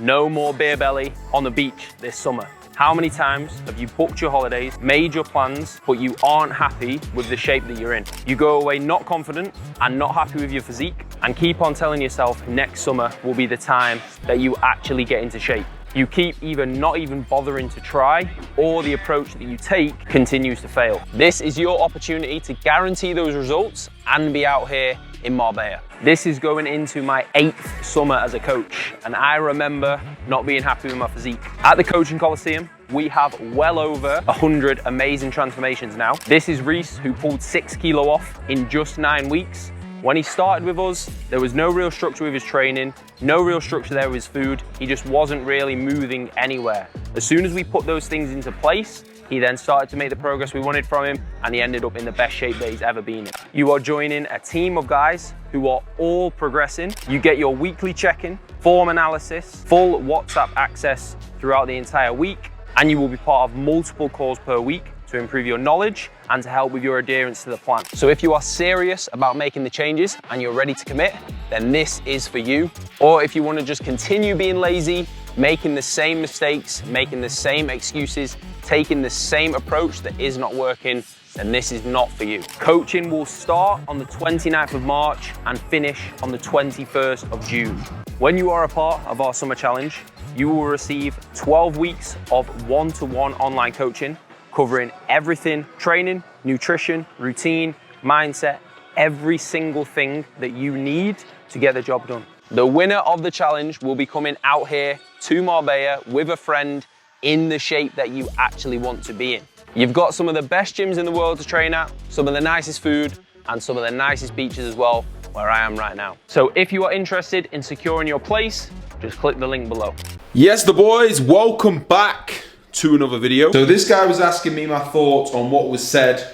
No more beer belly on the beach this summer. How many times have you booked your holidays, made your plans, but you aren't happy with the shape that you're in? You go away not confident and not happy with your physique and keep on telling yourself next summer will be the time that you actually get into shape. You keep either not even bothering to try or the approach that you take continues to fail. This is your opportunity to guarantee those results and be out here in Marbella. This is going into my 8th summer as a coach, and I remember not being happy with my physique. At the Coaching Coliseum, we have well over 100 amazing transformations now. This is Reese, who pulled 6 kilo off in just 9 weeks. When he started with us, there was no real structure with his training, no real structure there with his food. He just wasn't really moving anywhere. As soon as we put those things into place, he then started to make the progress we wanted from him, and he ended up in the best shape that he's ever been in. You are joining a team of guys who are all progressing. You get your weekly check-in, form analysis, full WhatsApp access throughout the entire week, and you will be part of multiple calls per week to improve your knowledge and to help with your adherence to the plan. So if you are serious about making the changes and you're ready to commit, then this is for you. Or if you want to just continue being lazy, making the same mistakes, making the same excuses, taking the same approach that is not working, then this is not for you. Coaching will start on the 29th of March and finish on the 21st of June. When you are a part of our summer challenge, you will receive 12 weeks of one-to-one online coaching, covering everything: training, nutrition, routine, mindset, every single thing that you need to get the job done. The winner of the challenge will be coming out here to Marbella with a friend in the shape that you actually want to be in. You've got some of the best gyms in the world to train at, some of the nicest food, and some of the nicest beaches as well, where I am right now. So if you are interested in securing your place, just click the link below. Yes, the boys, welcome back to another video. So this guy was asking me my thoughts on what was said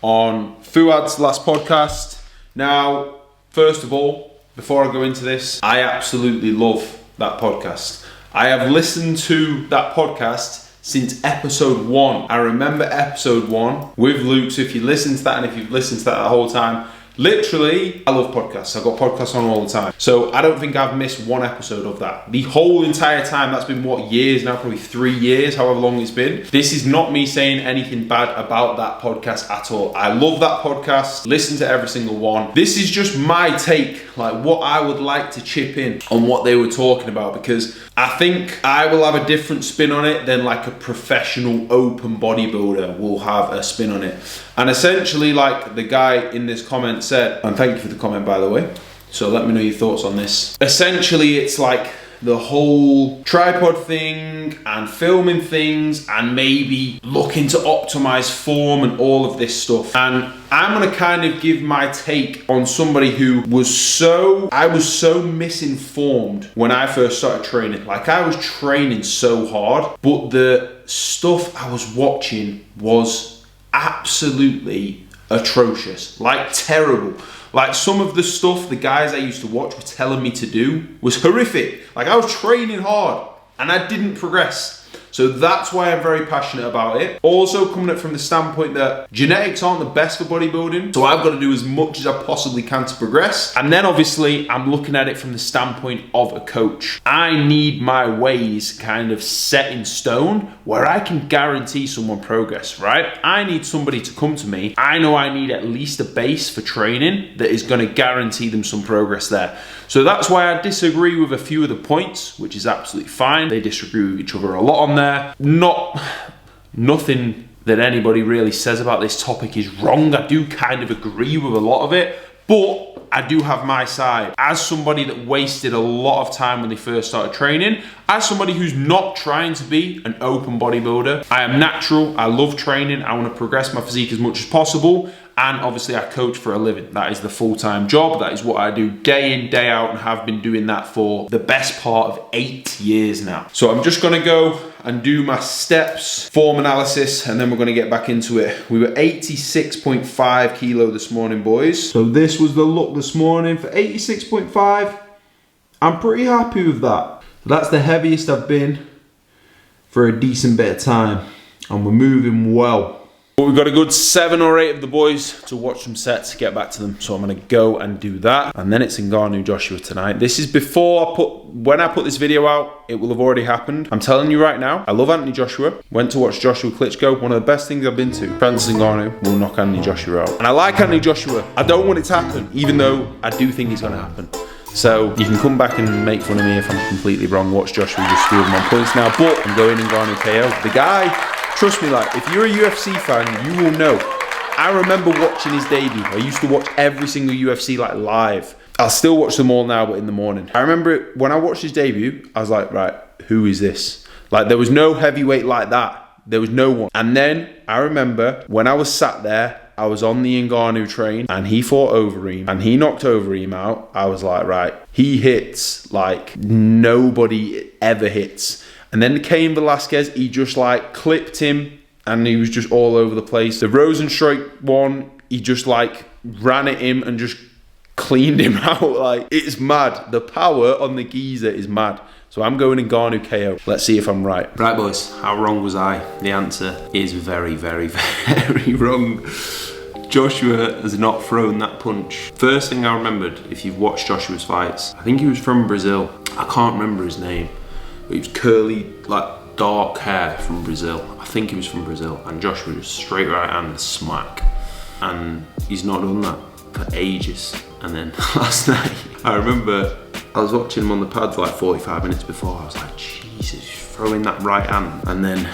on Fouad's last podcast. Now, first of all, before I go into this, I absolutely love that podcast. I have listened to that podcast since episode 1. I remember episode 1 with Luke, so if you listen to that and if you've listened to that the whole time, literally, I love podcasts. I've got podcasts on all the time. So I don't think I've missed one episode of that. The whole entire time, that's been what, years now? Probably 3 years, however long it's been. This is not me saying anything bad about that podcast at all. I love that podcast. Listen to every single one. This is just my take, like what I would like to chip in on what they were talking about, because I think I will have a different spin on it than like a professional open bodybuilder will have a spin on it. And essentially, like the guy in this comment said, and thank you for the comment by the way, so let me know your thoughts on this. Essentially, it's like the whole tripod thing and filming things and maybe looking to optimize form and all of this stuff. And I'm gonna kind of give my take on somebody who I was so misinformed when I first started training. Like, I was training so hard, but the stuff I was watching was absolutely atrocious, like terrible. Like, some of the stuff the guys I used to watch were telling me to do was horrific. Like, I was training hard and I didn't progress. So that's why I'm very passionate about it. Also coming up from the standpoint that genetics aren't the best for bodybuilding, so I've got to do as much as I possibly can to progress. And then obviously I'm looking at it from the standpoint of a coach. I need my ways kind of set in stone where I can guarantee someone progress, right? I need somebody to come to me. I know I need at least a base for training that is going to guarantee them some progress there. So that's why I disagree with a few of the points, which is absolutely fine. They disagree with each other a lot on there. Nothing that anybody really says about this topic is wrong. I do kind of agree with a lot of it, but I do have my side. As somebody that wasted a lot of time when they first started training, as somebody who's not trying to be an open bodybuilder, I am natural, I love training, I want to progress my physique as much as possible, and obviously I coach for a living. That is the full-time job, that is what I do day in, day out, and have been doing that for the best part of 8 years now. So I'm just gonna go and do my steps, form analysis, and then we're gonna get back into it. We were 86.5 kilo this morning, boys. So this was the look this morning for 86.5. I'm pretty happy with that. That's the heaviest I've been for a decent bit of time, and we're moving well. But we've got a good 7 or 8 of the boys to watch some sets, get back to them. So I'm gonna go and do that. And then it's Ngannou Joshua tonight. This is before when I put this video out, it will have already happened. I'm telling you right now, I love Anthony Joshua. Went to watch Joshua Klitschko, one of the best things I've been to. Francis Ngannou will knock Anthony Joshua out. And I like Anthony Joshua. I don't want it to happen, even though I do think it's gonna happen. So you can come back and make fun of me if I'm completely wrong. Watch Joshua just steal my points now. But I'm going Ngannou KO. The guy, trust me, like, if you're a UFC fan, you will know. I remember watching his debut. I used to watch every single UFC like live. I'll still watch them all now, but in the morning. I remember when I watched his debut, I was like, right, who is this? Like, there was no heavyweight like that. There was no one. And then I remember when I was sat there, I was on the Ngannou train and he fought Overeem and he knocked Overeem out. I was like, right, he hits like nobody ever hits. And then Cain Velasquez, he just like clipped him and he was just all over the place. The Rosenstruik one, he just like ran at him and just cleaned him out. Like, it's mad. The power on the geezer is mad. So I'm going Ngannou KO. Let's see if I'm right. Right, boys, how wrong was I? The answer is very, very, very wrong. Joshua has not thrown that punch. First thing I remembered, if you've watched Joshua's fights, I think he was from Brazil. I can't remember his name. But he was curly, like dark hair from Brazil. I think he was from Brazil. And Joshua just straight right hand smack. And he's not done that for ages. And then last night, I remember I was watching him on the pad for like 45 minutes before. I was like, Jesus, he's throwing that right hand. And then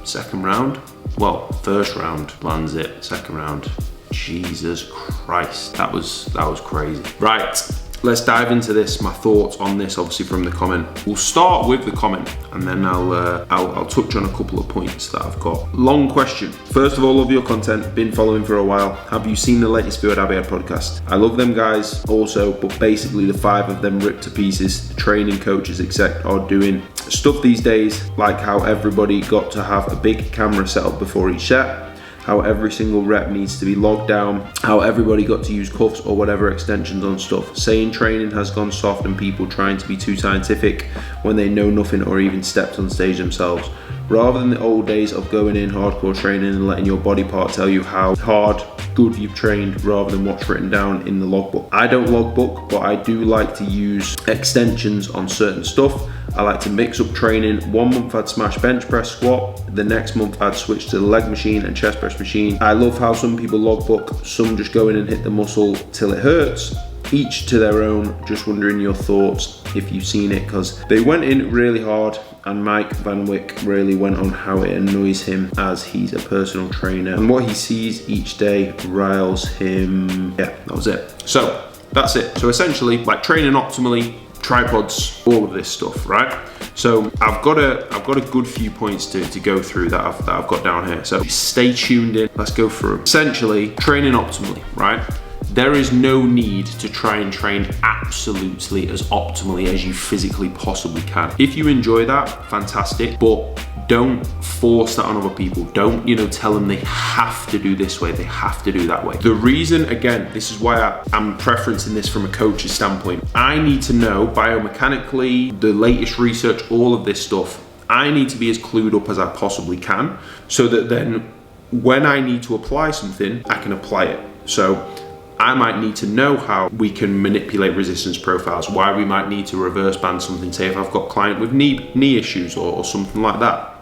second round, well, first round lands it. Second round, Jesus Christ, that was crazy. Right, let's dive into this. My thoughts on this, obviously from the comment. We'll start with the comment, and then I'll touch on a couple of points that I've got. Long question. First of all, love your content. Been following for a while. Have you seen the latest Fouad Abiad podcast? I love them guys also, but basically the 5 of them ripped to pieces. Training coaches, etc., are doing stuff these days, like how everybody got to have a big camera set up before each set, how every single rep needs to be logged down, how everybody got to use cuffs or whatever extensions on stuff, saying training has gone soft and people trying to be too scientific when they know nothing or even stepped on stage themselves. Rather than the old days of going in hardcore training and letting your body part tell you how hard, good you've trained rather than what's written down in the logbook. I don't logbook, but I do like to use extensions on certain stuff. I like to mix up training. 1 month I'd smash bench press squat. The next month I'd switch to the leg machine and chest press machine. I love how some people logbook, some just go in and hit the muscle till it hurts. Each to their own. Just wondering your thoughts if you've seen it, because they went in really hard and Mike Van Wyck really went on how it annoys him as he's a personal trainer and what he sees each day riles him. Yeah, that was it. So that's it. So essentially, like training optimally, tripods, all of this stuff, right? So I've got a good few points to go through that I've got down here. So stay tuned in. Let's go through. Essentially, training optimally, right? There is no need to try and train absolutely as optimally as you physically possibly can. If you enjoy that, fantastic, but don't force that on other people. Don't, tell them they have to do this way, they have to do that way. The reason, again, this is why I'm preferencing this from a coach's standpoint. I need to know biomechanically, the latest research, all of this stuff. I need to be as clued up as I possibly can so that then when I need to apply something, I can apply it. So I might need to know how we can manipulate resistance profiles, why we might need to reverse band something, say if I've got a client with knee issues or something like that.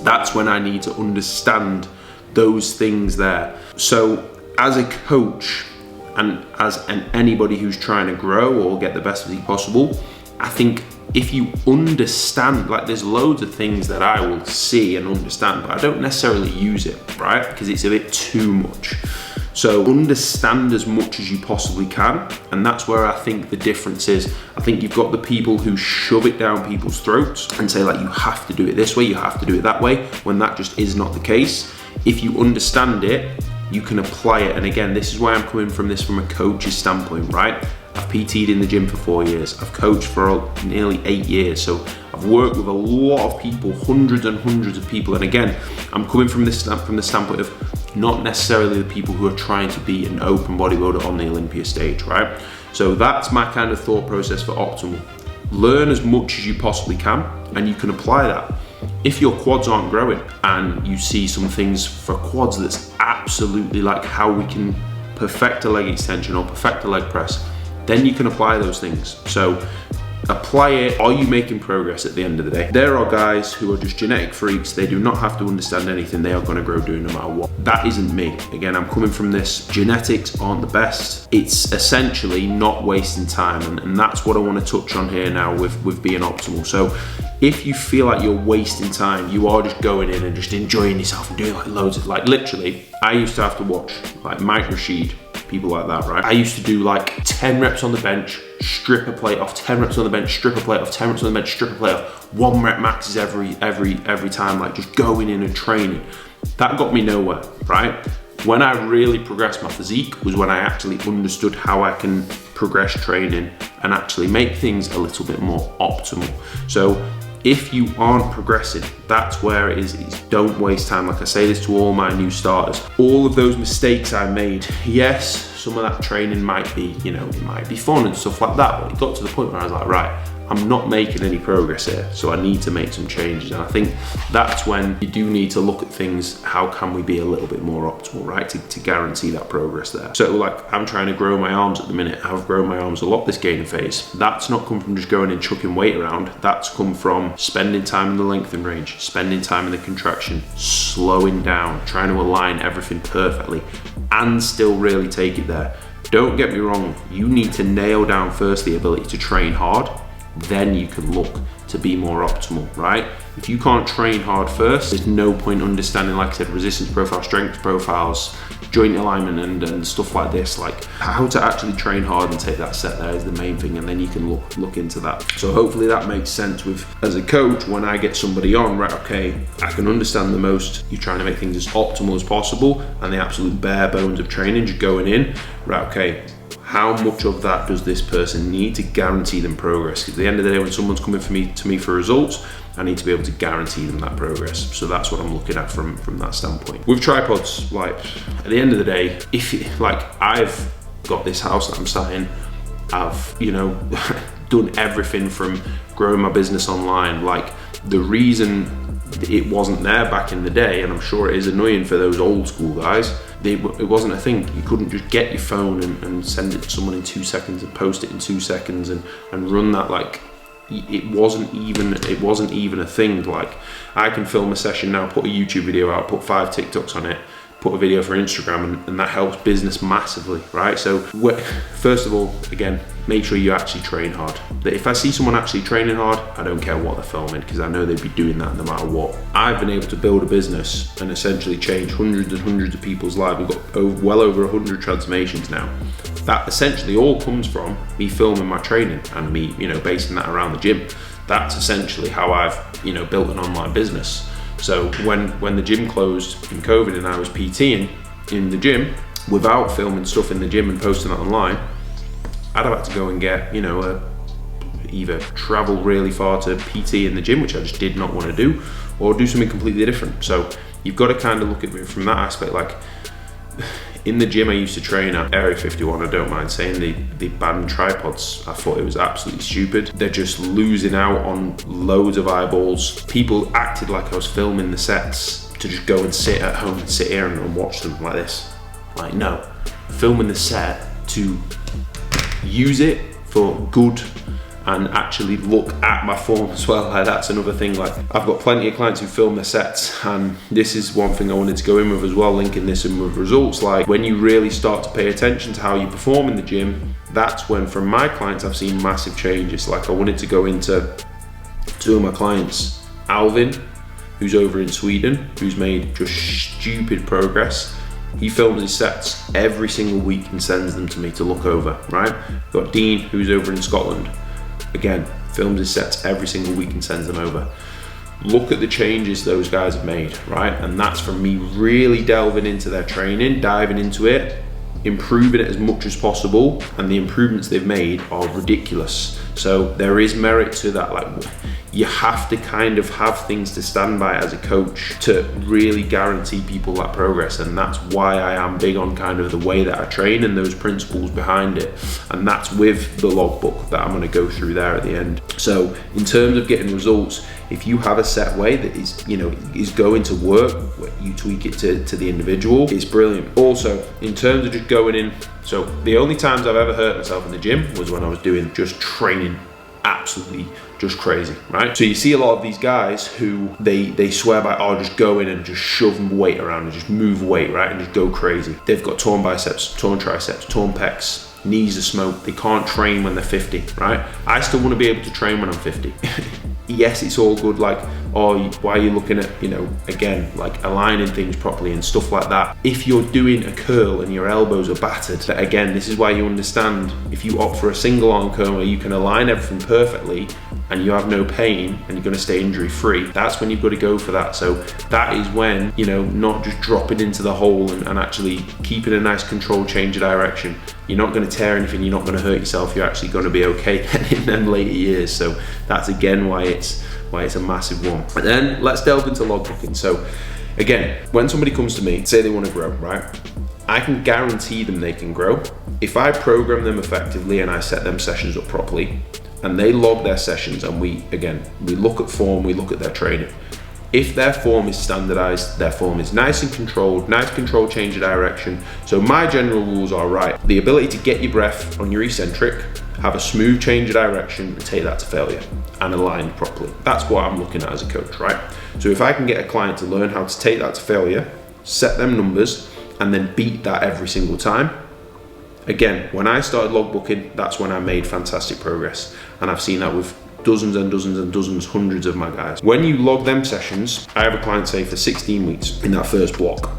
That's when I need to understand those things there. So as a coach and as anybody who's trying to grow or get the best physique possible, I think if you understand, like there's loads of things that I will see and understand, but I don't necessarily use it, right? Because it's a bit too much. So understand as much as you possibly can, and that's where I think the difference is. I think you've got the people who shove it down people's throats and say like, you have to do it this way, you have to do it that way, when that just is not the case. If you understand it, you can apply it. And again, this is why I'm coming from this from a coach's standpoint, right? I've PT'd in the gym for 4 years. I've coached for nearly 8 years. So I've worked with a lot of people, hundreds and hundreds of people. And again, I'm coming from the standpoint of not necessarily the people who are trying to be an open bodybuilder on the Olympia stage, right? So that's my kind of thought process for optimal. Learn as much as you possibly can, and you can apply that. if your quads aren't growing and you see some things for quads that's absolutely like how we can perfect a leg extension or perfect a leg press, then you can apply those things. So apply it. Are you making progress at the end of the day? There are guys who are just genetic freaks. They do not have to understand anything. They are going to grow doing no matter what. That isn't me. Again, I'm coming from this. Genetics aren't the best. It's essentially not wasting time. And that's what I want to touch on here now with being optimal. So if you feel like you're wasting time, you are just going in and just enjoying yourself and doing like loads of, like literally, I used to have to watch like Mike Rashid, people like that, right? I used to do like 10 reps on the bench, strip a plate off, 10 reps on the bench, strip a plate off, 10 reps on the bench, strip a plate off, 1 rep maxes every time, like just going in and training. That got me nowhere, right? When I really progressed my physique was when I actually understood how I can progress training and actually make things a little bit more optimal. So if you aren't progressing, that's where it is. Don't waste time. Like I say this to all my new starters. All of those mistakes I made, yes, some of that training might be, you know, it might be fun and stuff like that, but it got to the point where I was like, right, I'm not making any progress here, so I need to make some changes. And I think that's when you do need to look at things, how can we be a little bit more optimal, right? To guarantee that progress there. So like, I'm trying to grow my arms at the minute. I've grown my arms a lot this gaining phase. That's not come from just going and chucking weight around. That's come from spending time in the lengthen range, spending time in the contraction, slowing down, trying to align everything perfectly and still really take it there. Don't get me wrong, you need to nail down first the ability to train hard, then you can look to be more optimal, right? If you can't train hard first, there's no point understanding, like I said, resistance profile, strength profiles, joint alignment and stuff like this. Like how to actually train hard and take that set there is the main thing, and then you can look into that. So hopefully that makes sense with, as a coach, when I get somebody on, right, okay, I can understand the most, you're trying to make things as optimal as possible and the absolute bare bones of training, just going in, right, okay, how much of that does this person need to guarantee them progress? Because at the end of the day, when someone's coming to me for results, I need to be able to guarantee them that progress. So that's what I'm looking at from that standpoint. With tripods, like at the end of the day, if like I've got this house that I'm sat in, I've, you know, done everything from growing my business online. Like the reason it wasn't there back in the day, and I'm sure it is annoying for those old school guys, it wasn't a thing. You couldn't just get your phone and send it to someone in 2 seconds and post it in 2 seconds and run that. Like it wasn't even a thing. Like I can film a session now, put a YouTube video out, put 5 TikToks on it, put a video for Instagram, and that helps business massively, right? So first of all, again, make sure you actually train hard. If I see someone actually training hard, I don't care what they're filming, because I know they'd be doing that no matter what. I've been able to build a business and essentially change hundreds and hundreds of people's lives. We've got well over 100 transformations now. That essentially all comes from me filming my training and me, you know, basing that around the gym. That's essentially how I've, you know, built an online business. So when the gym closed in COVID and I was PTing in the gym without filming stuff in the gym and posting that online, I'd have had to go and get, you know, either travel really far to PT in the gym, which I just did not want to do, or do something completely different. So you've got to kind of look at it from that aspect. Like in the gym I used to train at, Area 51, I don't mind saying, they banned tripods. I thought it was absolutely stupid. They're just losing out on loads of eyeballs. People acted like I was filming the sets to just go and sit at home and sit here and watch them like this. Like, no, filming the set to use it for good and actually look at my form as well. Like, that's another thing. Like, I've got plenty of clients who film their sets, and this is one thing I wanted to go in with as well, linking this in with results. Like, when you really start to pay attention to how you perform in the gym, that's when, from my clients, I've seen massive changes. Like, I wanted to go into 2 of my clients, Alvin, who's over in Sweden, who's made just stupid progress. He films his sets every single week and sends them to me to look over, right? Got Dean, who's over in Scotland. Again, films his sets every single week and sends them over. Look at the changes those guys have made, right? And that's from me really delving into their training, diving into it, improving it as much as possible, and the improvements they've made are ridiculous. So there is merit to that. Like, you have to kind of have things to stand by as a coach to really guarantee people that progress. And that's why I am big on kind of the way that I train and those principles behind it. And that's with the logbook that I'm going to go through there at the end. So in terms of getting results, if you have a set way that is, you know, is going to work, you tweak it to the individual, it's brilliant. Also, in terms of just going in, so the only times I've ever hurt myself in the gym was when I was doing just training absolutely just crazy, right? So you see a lot of these guys who they swear by, oh, just go in and just shove weight around and just move weight, right? And just go crazy. They've got torn biceps, torn triceps, torn pecs, knees are smoked. They can't train when they're 50, right? I still want to be able to train when I'm 50. Yes, it's all good, like, oh, why are you looking at, you know, again, like aligning things properly and stuff like that. If you're doing a curl and your elbows are battered, again, this is why you understand, if you opt for a single arm curl where you can align everything perfectly and you have no pain and you're going to stay injury free, that's when you've got to go for that. So that is when, you know, not just dropping into the hole and actually keeping a nice controlled change of direction. You're not going to tear anything, you're not going to hurt yourself, you're actually going to be okay in them later years. So that's again why it's a massive one. But then let's delve into logbooking. So again, when somebody comes to me, say they want to grow, right? I can guarantee them they can grow if I program them effectively and I set them sessions up properly and they log their sessions, and we look at form, we look at their training. If their form is standardized, their form is nice and controlled, nice controlled change of direction. So my general rules are, right, the ability to get your breath on your eccentric, have a smooth change of direction and take that to failure and align properly. That's what I'm looking at as a coach, right? So if I can get a client to learn how to take that to failure, set them numbers and then beat that every single time. Again, when I started logbooking, that's when I made fantastic progress. And I've seen that with dozens and dozens and dozens, hundreds of my guys. When you log them sessions, I have a client say for 16 weeks in that first block.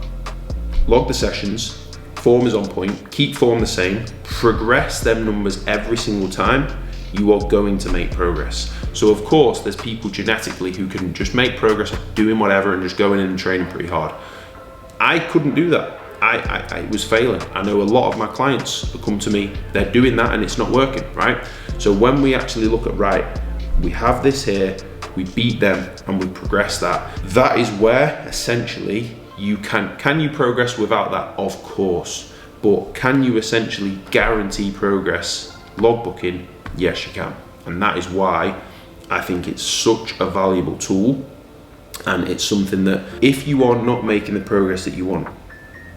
Log the sessions, form is on point, keep form the same, progress them numbers every single time, you are going to make progress. So of course, there's people genetically who can just make progress doing whatever and just going in and training pretty hard. I couldn't do that. I was failing. I know a lot of my clients who come to me, they're doing that and it's not working, right? So when we actually look at, right, we have this here, we beat them and we progress that. That is where essentially you can you progress without that? Of course, but can you essentially guarantee progress logbooking? Yes, you can. And that is why I think it's such a valuable tool. And it's something that if you are not making the progress that you want,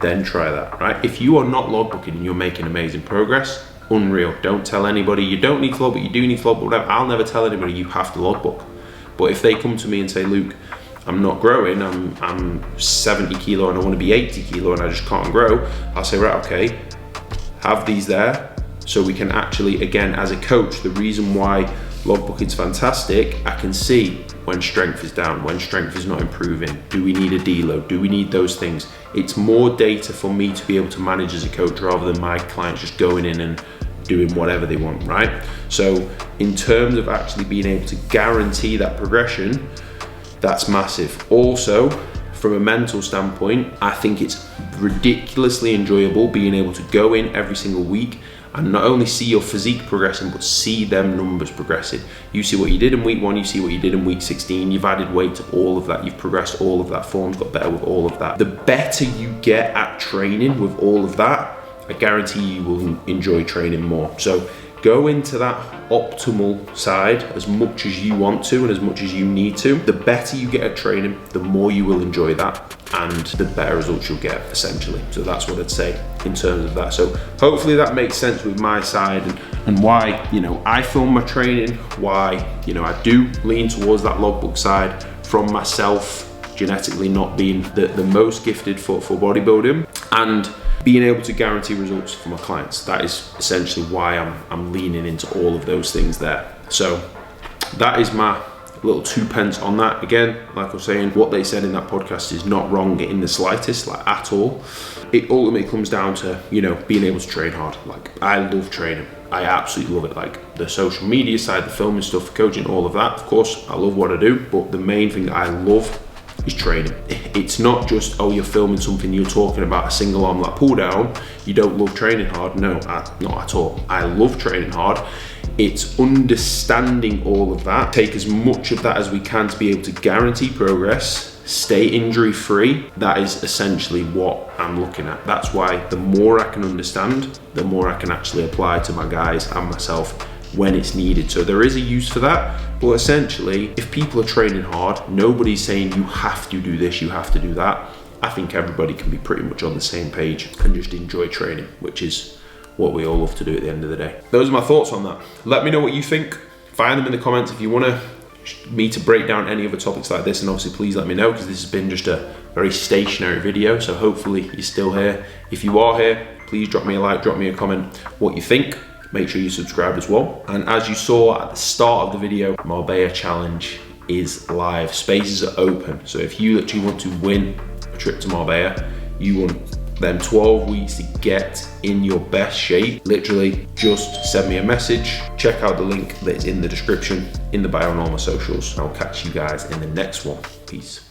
then try that, right? If you are not logbooking and you're making amazing progress, unreal. Don't tell anybody you don't need to logbook, you do need to logbook, whatever. I'll never tell anybody you have to logbook. But if they come to me and say, Luke, I'm not growing, I'm 70 kilo and I want to be 80 kilo and I just can't grow, I'll say, right, okay, have these there so we can actually, again, as a coach, the reason why logbooking's is fantastic, I can see when strength is down, when strength is not improving, do we need a deload, do we need those things? It's more data for me to be able to manage as a coach rather than my clients just going in and doing whatever they want, right? So in terms of actually being able to guarantee that progression, that's massive. Also, from a mental standpoint, I think it's ridiculously enjoyable being able to go in every single week and not only see your physique progressing, but see them numbers progressing. You see what you did in week 1, you see what you did in week 16, you've added weight to all of that, you've progressed all of that, form's got better with all of that. The better you get at training with all of that, I guarantee you will enjoy training more. So go into that optimal side as much as you want to and as much as you need to. The better you get at training, the more you will enjoy that and the better results you'll get, essentially. So that's what I'd say in terms of that. So hopefully that makes sense with my side and why, you know, I film my training, why, you know, I do lean towards that logbook side from myself, genetically not being the most gifted for bodybuilding, and being able to guarantee results for my clients. That is essentially why I'm leaning into all of those things there. So that is my little 2 pence on that. Again, like I was saying, what they said in that podcast is not wrong in the slightest, like at all. It ultimately comes down to, you know, being able to train hard. Like, I love training. I absolutely love it. Like the social media side, the filming stuff, coaching, all of that. Of course, I love what I do, but the main thing that I love is training. It's not just, oh, you're filming something, you're talking about a single arm lat pull down, you don't love training hard. No, not at all. I love training hard. It's understanding all of that, take as much of that as we can to be able to guarantee progress, stay injury free. That is essentially what I'm looking at. That's why the more I can understand, the more I can actually apply to my guys and myself when it's needed. So there is a use for that, but essentially, if people are training hard, nobody's saying you have to do this, you have to do that. I think everybody can be pretty much on the same page and just enjoy training, which is what we all love to do at the end of the day. Those are my thoughts on that. Let me know what you think. Find them in the comments if you want me to break down any other topics like this, and obviously please let me know, because this has been just a very stationary video, so hopefully you're still here. If you are here, please drop me a like, drop me a comment what you think. Make sure you subscribe as well. And as you saw at the start of the video, Marbella Challenge is live. Spaces are open. So if you literally want to win a trip to Marbella, you want them 12 weeks to get in your best shape, literally just send me a message. Check out the link that's in the description, in the bio on all my socials. I'll catch you guys in the next one. Peace.